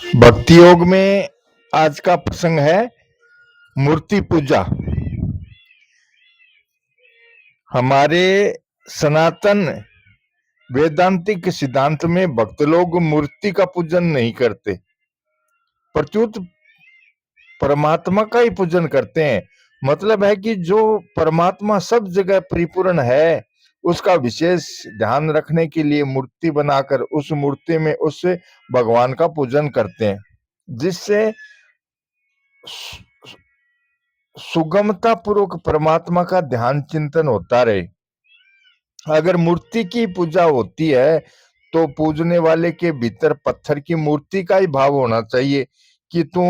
भक्ति योग में आज का प्रसंग है मूर्ति पूजा। हमारे सनातन वेदांतिक सिद्धांत में भक्त लोग मूर्ति का पूजन नहीं करते, प्रत्युत परमात्मा का ही पूजन करते हैं। मतलब है कि जो परमात्मा सब जगह परिपूर्ण है, उसका विशेष ध्यान रखने के लिए मूर्ति बनाकर उस मूर्ति में उस भगवान का पूजन करते हैं, जिससे सुगमता पूर्वक परमात्मा का ध्यान चिंतन होता रहे। अगर मूर्ति की पूजा होती है तो पूजने वाले के भीतर पत्थर की मूर्ति का ही भाव होना चाहिए कि तू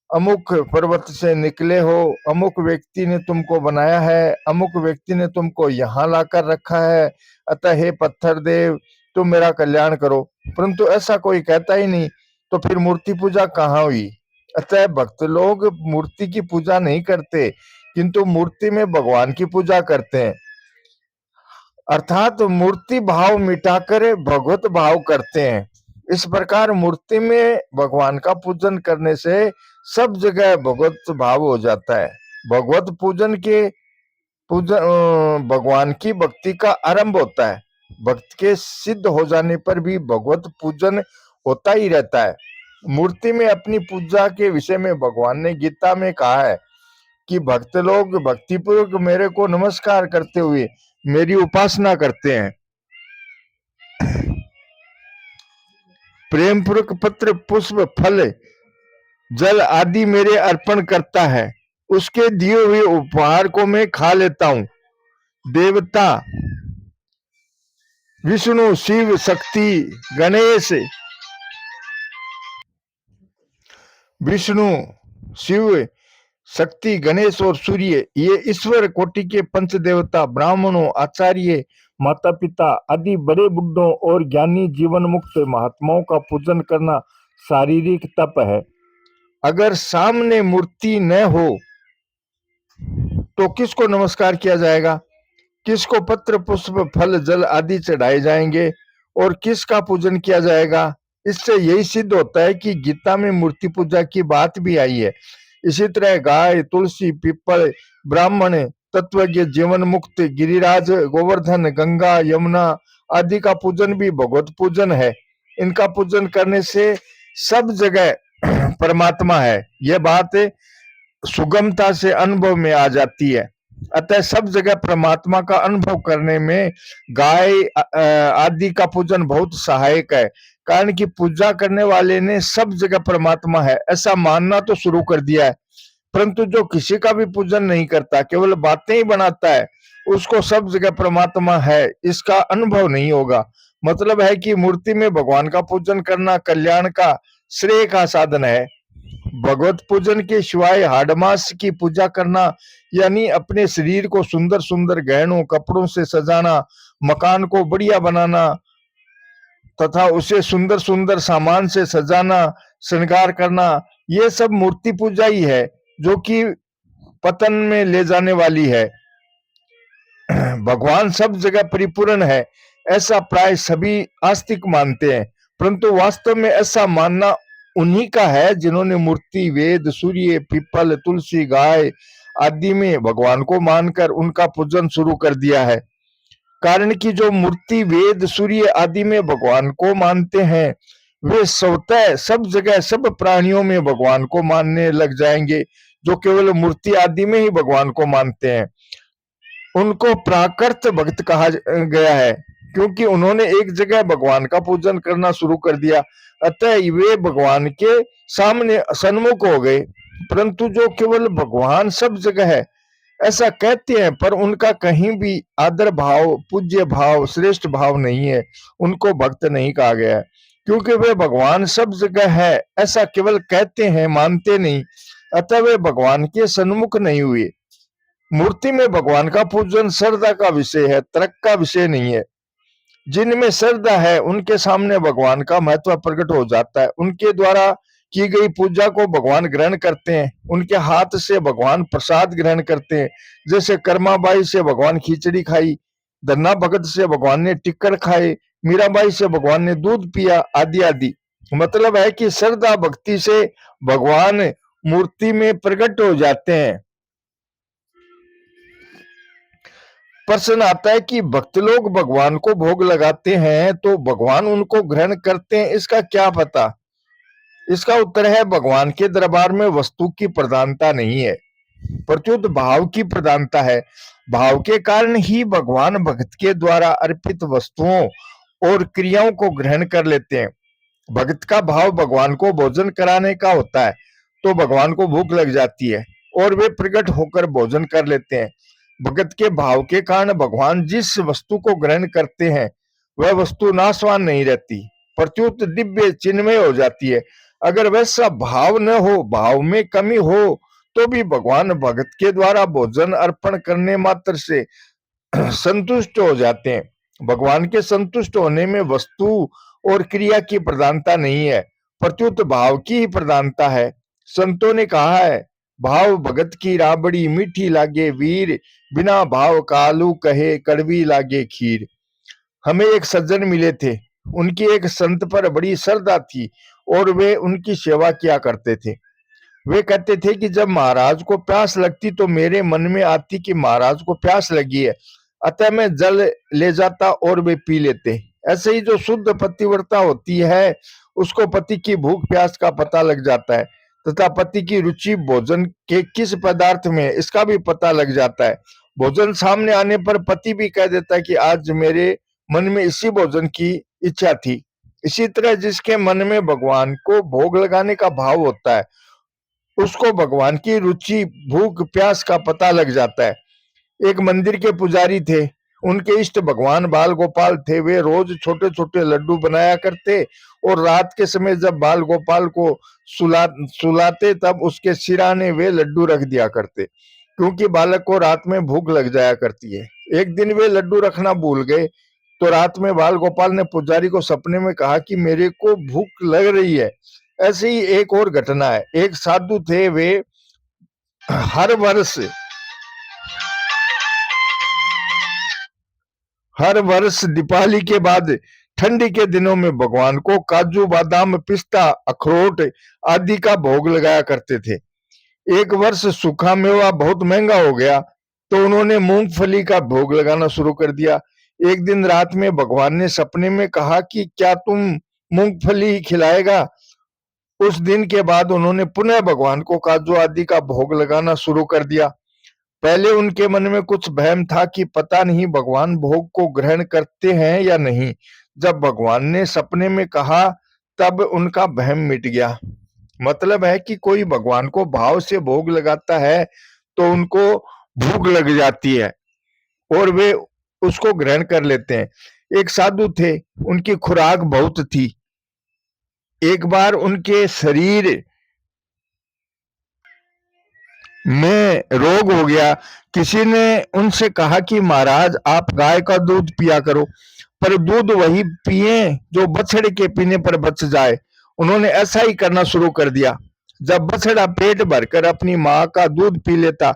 अमुक पर्वत से निकले हो, अमुक व्यक्ति ने तुमको बनाया है, अमुक व्यक्ति ने तुमको यहाँ लाकर रखा है, अतः हे पत्थर देव तुम मेरा कल्याण करो। परंतु ऐसा कोई कहता ही नहीं, तो फिर मूर्ति पूजा कहाँ हुई। अतः भक्त लोग मूर्ति की पूजा नहीं करते, किंतु मूर्ति में भगवान की पूजा करते हैं, अर्थात मूर्ति भाव मिटाकर भगवत भाव करते हैं। इस प्रकार मूर्ति में भगवान का पूजन करने से सब जगह भगवत भाव हो जाता है। भगवत पूजन के भगवान की भक्ति का आरंभ होता है। भक्त के सिद्ध हो जाने पर भी भगवत पूजन होता ही रहता है। मूर्ति में अपनी पूजा के विषय में भगवान ने गीता में कहा है कि भक्त लोग भक्तिपूर्वक मेरे को नमस्कार करते हुए मेरी उपासना करते हैं। प्रेम पूर्वक पत्र पुष्प फल जल आदि मेरे अर्पण करता है, उसके दिए हुए उपहार को मैं खा लेता हूं। देवता विष्णु शिव शक्ति गणेश, विष्णु शिव शक्ति गणेश और सूर्य, ये ईश्वर कोटि के पंच देवता, ब्राह्मणों, आचार्य, माता पिता आदि बड़े बुड्ढों और ज्ञानी जीवन मुक्त महात्माओं का पूजन करना शारीरिक तप है। अगर सामने मूर्ति न हो तो किसको नमस्कार किया जाएगा, किसको पत्र पुष्प फल जल आदि चढ़ाए जाएंगे और किसका पूजन किया जाएगा। इससे यही सिद्ध होता है कि गीता में मूर्ति पूजा की बात भी आई है। इसी तरह गाय, तुलसी, पीपल, ब्राह्मण, तत्वज्ञ, जीवन मुक्त, गिरिराज, गोवर्धन, गंगा, यमुना आदि का पूजन भी भगवत पूजन है। इनका पूजन करने से सब जगह परमात्मा है, यह बात सुगमता से अनुभव में आ जाती है। अतः सब जगह परमात्मा का अनुभव करने में गाय आदि का पूजन बहुत सहायक है, कारण कि पूजा करने वाले ने सब जगह परमात्मा है ऐसा मानना तो शुरू कर दिया है। परंतु जो किसी का भी पूजन नहीं करता, केवल बातें ही बनाता है, उसको सब जगह परमात्मा है इसका अनुभव नहीं होगा। मतलब है कि मूर्ति में भगवान का पूजन करना कल्याण का श्रेय का साधन है। भगवत पूजन के सिवाय हाड़मास की पूजा करना यानी अपने शरीर को सुंदर सुंदर गहनों कपड़ों से सजाना, मकान को बढ़िया बनाना तथा उसे सुंदर सुंदर सामान से सजाना, श्रृंगार करना, ये सब मूर्ति पूजा ही है, जो कि पतन में ले जाने वाली है। भगवान सब जगह परिपूर्ण है ऐसा प्राय सभी आस्तिक मानते हैं, परंतु वास्तव में ऐसा मानना उन्हीं का है जिन्होंने मूर्ति, वेद, सूर्य, पीपल, तुलसी, गाय आदि में भगवान को मानकर उनका पूजन शुरू कर दिया है। कारण कि जो मूर्ति, वेद, सूर्य आदि में भगवान को मानते हैं, वे स्वतः सब जगह सब प्राणियों में भगवान को मानने लग जाएंगे जो केवल मूर्ति आदि में ही भगवान को मानते हैं। उनको प्राकृत भक्त कहा गया है, क्योंकि उन्होंने एक जगह भगवान का पूजन करना शुरू कर दिया, अतः वे भगवान के सामने सन्मुख हो गए। परंतु जो केवल भगवान सब जगह है ऐसा कहते हैं, पर उनका कहीं भी आदर भाव, पूज्य भाव, श्रेष्ठ भाव नहीं है, उनको भक्त नहीं कहा गया है। क्योंकि वे भगवान सब जगह है ऐसा केवल कहते हैं, मानते नहीं, अतः वे भगवान के सन्मुख नहीं हुए। मूर्ति में भगवान का पूजन श्रद्धा का विषय है, तर्क का विषय नहीं है। जिनमें श्रद्धा है उनके सामने भगवान का महत्व प्रकट हो जाता है। उनके द्वारा की गई पूजा को भगवान ग्रहण करते हैं, उनके हाथ से भगवान प्रसाद ग्रहण करते हैं। जैसे कर्माबाई से भगवान खिचड़ी खाई, धन्ना भगत से भगवान ने टिक्कर खाए, मीराबाई से भगवान ने दूध पिया, आदि आदि। मतलब है कि श्रद्धा भक्ति से भगवान मूर्ति में प्रकट हो जाते हैं। प्रश्न आता है कि भक्त लोग भगवान को भोग लगाते हैं तो भगवान उनको ग्रहण करते हैं, इसका क्या पता? इसका उत्तर है भगवान के दरबार में वस्तु की प्रधानता नहीं है, प्रत्युत भाव की प्रधानता है। भाव के कारण ही भगवान भक्त के द्वारा अर्पित वस्तुओं और क्रियाओं को ग्रहण कर लेते हैं। भक्त का भाव भगवान को भोजन कराने का होता है तो भगवान को भूख लग जाती है और वे प्रकट होकर भोजन कर लेते हैं। भगत के भाव के कारण भगवान जिस वस्तु को ग्रहण करते हैं वह वस्तु नाशवान नहीं रहती, प्रत्युत दिव्य चिन्हमय हो जाती है। अगर वैसा भाव न हो, भाव में कमी हो, तो भी भगवान भगत के द्वारा भोजन अर्पण करने मात्र से संतुष्ट हो जाते हैं। भगवान के संतुष्ट होने में वस्तु और क्रिया की प्रधानता नहीं है, प्रत्युत भाव की ही प्रधानता है। संतों ने कहा है, भाव भगत की राबड़ी मीठी लागे वीर, बिना भाव कालू कहे कड़वी लागे खीर। हमें एक सज्जन मिले थे, उनकी एक संत पर बड़ी श्रद्धा थी और वे उनकी सेवा किया करते थे। वे कहते थे कि जब महाराज को प्यास लगती तो मेरे मन में आती कि महाराज को प्यास लगी है, अतः मैं जल ले जाता और वे पी लेते। ऐसे ही जो शुद्ध पतिव्रता होती है उसको पति की भूख प्यास का पता लग जाता है तथा पति की रुचि भोजन के किस पदार्थ में इसका भी पता लग जाता है। भोजन सामने आने पर पति भी कह देता है कि आज मेरे मन में इसी भोजन की इच्छा थी। इसी तरह जिसके मन में भगवान को भोग लगाने का भाव होता है उसको भगवान की रुचि भूख प्यास का पता लग जाता है। एक मंदिर के पुजारी थे, उनके इष्ट भगवान बाल गोपाल थे। वे रोज छोटे छोटे लड्डू बनाया करते और रात के समय जब बाल गोपाल को सुलाते तब उसके सिराने वे लड्डू रख दिया करते, क्योंकि बालक को रात में भूख लग जाया करती है। एक दिन वे लड्डू रखना भूल गए तो रात में बाल गोपाल ने पुजारी को सपने में कहा कि मेरे को भूख लग रही है। ऐसे ही एक और घटना है। एक साधु थे, वे हर वर्ष हर वर्ष दीपावली के बाद ठंडी के दिनों में भगवान को काजू बादाम पिस्ता अखरोट आदि का भोग लगाया करते थे। एक वर्ष सूखा मेवा बहुत महंगा हो गया तो उन्होंने मूंगफली का भोग लगाना शुरू कर दिया। एक दिन रात में भगवान ने सपने में कहा कि क्या तुम मूंगफली खिलाएगा? उस दिन के बाद उन्होंने पुनः भगवान को काजू आदि का भोग लगाना शुरू कर दिया। पहले उनके मन में कुछ वहम था कि पता नहीं भगवान भोग को ग्रहण करते हैं या नहीं। जब भगवान ने सपने में कहा तब उनका वहम मिट गया। मतलब है कि कोई भगवान को भाव से भोग लगाता है तो उनको भूख लग जाती है और वे उसको ग्रहण कर लेते हैं। एक साधु थे, उनकी खुराक बहुत थी। एक बार उनके शरीर में रोग हो गया। किसी ने उनसे कहा कि महाराज आप गाय का दूध पिया करो, पर दूध वही पिए जो बछड़े के पीने पर बच जाए। उन्होंने ऐसा ही करना शुरू कर दिया। जब बछड़ा पेट भरकर अपनी माँ का दूध पी लेता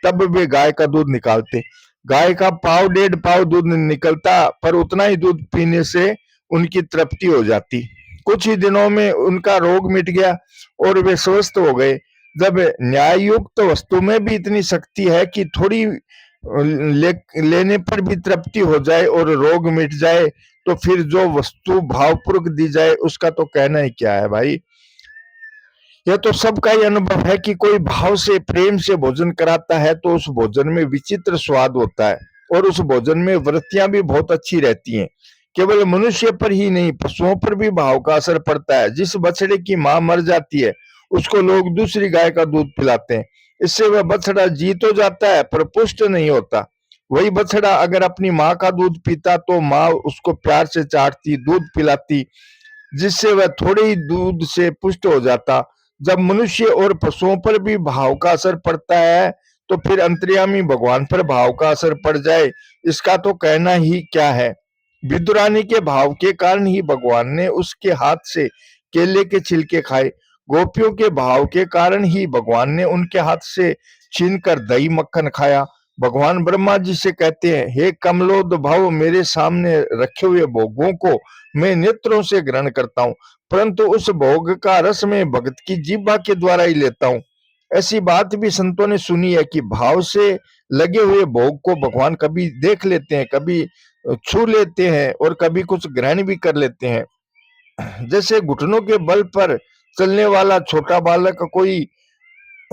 तब वे गाय का दूध निकालते। गाय का पाव डेढ़ पाव दूध निकलता, पर उतना ही दूध पीने से उनकी तृप्ति हो जाती। कुछ ही दिनों में उनका रोग मिट गया और वे स्वस्थ हो गए। जब न्याययुक्त वस्तु में भी इतनी शक्ति है कि थोड़ी लेने पर भी तृप्ति हो जाए और रोग मिट जाए, तो फिर जो वस्तु भावपूर्वक दी जाए उसका तो कहना ही क्या है भाई। यह तो सबका ही अनुभव है कि कोई भाव से प्रेम से भोजन कराता है तो उस भोजन में विचित्र स्वाद होता है और उस भोजन में वृत्तियां भी बहुत अच्छी रहती हैं। केवल मनुष्य पर ही नहीं, पशुओं पर भी भाव का असर पड़ता है। जिस बछड़े की मां मर जाती है उसको लोग दूसरी गाय का दूध पिलाते हैं। इससे वह बछड़ा जी तो जाता है पर पुष्ट नहीं होता। वही बछड़ा अगर अपनी माँ का दूध पीता तो माँ उसको प्यार से चाटती, दूध पिलाती, जिससे वह थोड़े ही दूध से पुष्ट हो जाता। जब मनुष्य और पशुओं पर भी भाव का असर पड़ता है तो फिर अंतर्यामी भगवान पर भाव का असर पड़ जाए, इसका तो कहना ही क्या है। विदुरानी के भाव के कारण ही भगवान ने उसके हाथ से केले के छिलके खाए। गोपियों के भाव के कारण ही भगवान ने उनके हाथ से छीनकर दही मक्खन खाया। भगवान ब्रह्मा जी से कहते हैं, हे कमलोद्भव, मेरे सामने रखे हुए भोगों को मैं नेत्रों से ग्रहण करता हूँ, परंतु उस भोग का रस मैं भगत की जीभा के द्वारा ही लेता हूँ। ऐसी बात भी संतों ने सुनी है कि भाव से लगे हुए भोग को भगवान कभी देख लेते हैं, कभी छू लेते हैं और कभी कुछ ग्रहण भी कर लेते हैं। जैसे घुटनों के बल पर चलने वाला छोटा बालक कोई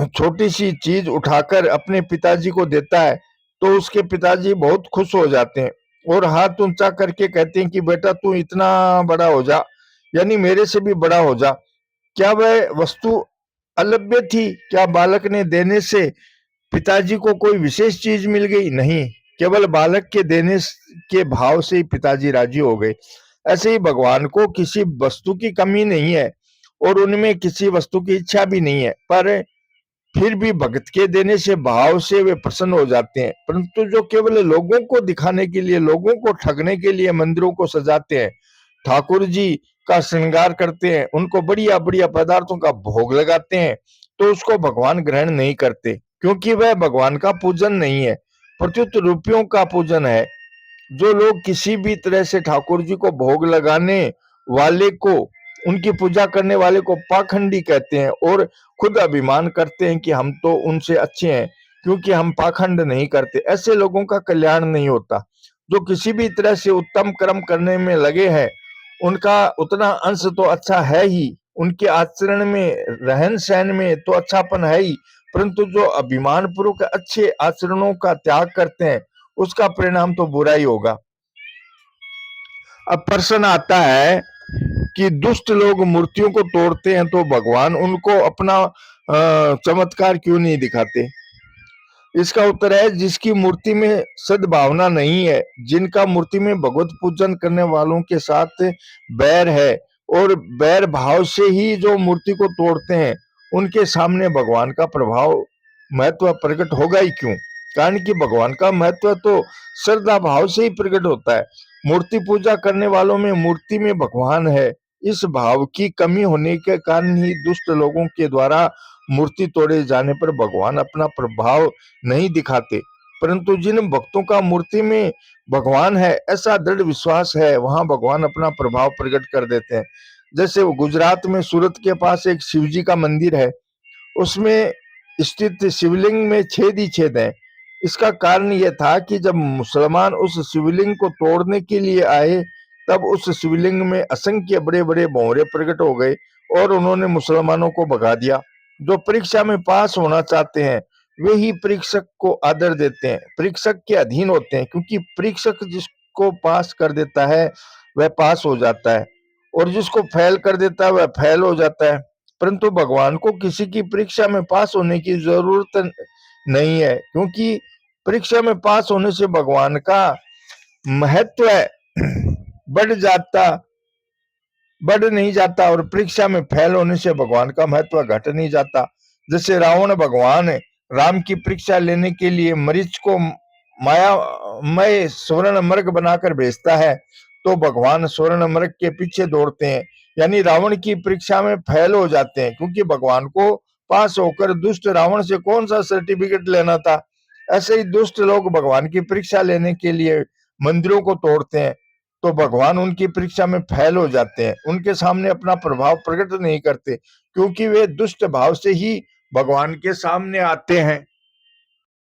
छोटी सी चीज उठाकर अपने पिताजी को देता है, तो उसके पिताजी बहुत खुश हो जाते हैं और हाथ ऊंचा करके कहते हैं कि बेटा तू इतना बड़ा हो जा, यानी मेरे से भी बड़ा हो जा। क्या वह वस्तु अलभ्य थी? क्या बालक ने देने से पिताजी को कोई विशेष चीज मिल गई? नहीं, केवल बालक के देने के भाव से ही पिताजी राजी हो गए। ऐसे ही भगवान को किसी वस्तु की कमी नहीं है और उनमें किसी वस्तु की इच्छा भी नहीं है, पर फिर भी भगत के देने से भाव से वे प्रसन्न हो जाते हैं। परंतु जो केवल लोगों को दिखाने के लिए, लोगों को ठगने के लिए मंदिरों को सजाते हैं, ठाकुर जी का श्रृंगार करते हैं, उनको बढ़िया बढ़िया पदार्थों का भोग लगाते हैं, तो उसको भगवान ग्रहण नहीं करते, क्योंकि वह भगवान का पूजन नहीं है, प्रत्युत रूपियों का पूजन है। जो लोग किसी भी तरह से ठाकुर जी को भोग लगाने वाले को, उनकी पूजा करने वाले को पाखंडी कहते हैं और खुद अभिमान करते हैं कि हम तो उनसे अच्छे हैं क्योंकि हम पाखंड नहीं करते, ऐसे लोगों का कल्याण नहीं होता। जो किसी भी तरह से उत्तम कर्म करने में लगे हैं, उनका उतना अंश तो अच्छा है ही, उनके आचरण में, रहन सहन में तो अच्छापन है ही, परंतु जो अभिमान पूर्वक अच्छे आचरणों का त्याग करते हैं, उसका परिणाम तो बुरा ही होगा। अब प्रश्न आता है कि दुष्ट लोग मूर्तियों को तोड़ते हैं तो भगवान उनको अपना चमत्कार क्यों नहीं दिखाते? इसका उत्तर है, जिसकी मूर्ति में सद्भावना नहीं है, जिनका मूर्ति में भगवत पूजन करने वालों के साथ बैर है और बैर भाव से ही जो मूर्ति को तोड़ते हैं, उनके सामने भगवान का प्रभाव, महत्व प्रकट होगा ही क्यों? कारण कि भगवान का महत्व तो श्रद्धा भाव से ही प्रकट होता है। मूर्ति पूजा करने वालों में मूर्ति में भगवान है, इस भाव की कमी होने के कारण ही दुष्ट लोगों के द्वारा मूर्ति तोड़े जाने पर भगवान अपना प्रभाव नहीं दिखाते। परंतु जिन भक्तों का मूर्ति में भगवान है, ऐसा दृढ़ विश्वास है, वहां भगवान अपना प्रभाव प्रकट कर देते हैं। जैसे गुजरात में सूरत के पास एक शिव जी का मंदिर है, उसमें स्थित शिवलिंग में छेद ही छेद है। इसका कारण यह था कि जब मुसलमान उस शिवलिंग को तोड़ने के लिए आए, तब उस शिवलिंग में असंख्य बड़े बड़े भंवरे प्रकट हो गए और उन्होंने मुसलमानों को भगा दिया। जो परीक्षा में पास होना चाहते हैं, वे ही परीक्षक को आदर देते हैं, परीक्षक के अधीन होते हैं, क्योंकि परीक्षक जिसको पास कर देता है वह पास हो जाता है और जिसको फेल कर देता है वह फेल हो जाता है। परंतु भगवान को किसी की परीक्षा में पास होने की जरूरत नहीं है, क्योंकि परीक्षा में पास होने से भगवान का महत्व बढ़ जाता, बढ़ नहीं जाता और परीक्षा में फेल होने से भगवान का महत्व घट नहीं जाता। जैसे रावण भगवान राम की परीक्षा लेने के लिए मरीच को मायामय स्वर्ण मृग बनाकर भेजता है, तो भगवान स्वर्ण मृग के पीछे दौड़ते हैं, यानी रावण की परीक्षा में फेल हो जाते हैं, क्योंकि भगवान को पास होकर दुष्ट रावण से कौन सा सर्टिफिकेट लेना था। ऐसे ही दुष्ट लोग भगवान की परीक्षा लेने के लिए मंदिरों को तोड़ते हैं, तो भगवान उनकी परीक्षा में फेल हो जाते हैं, उनके सामने अपना प्रभाव प्रकट नहीं करते, क्योंकि वे दुष्ट भाव से ही भगवान के सामने आते हैं।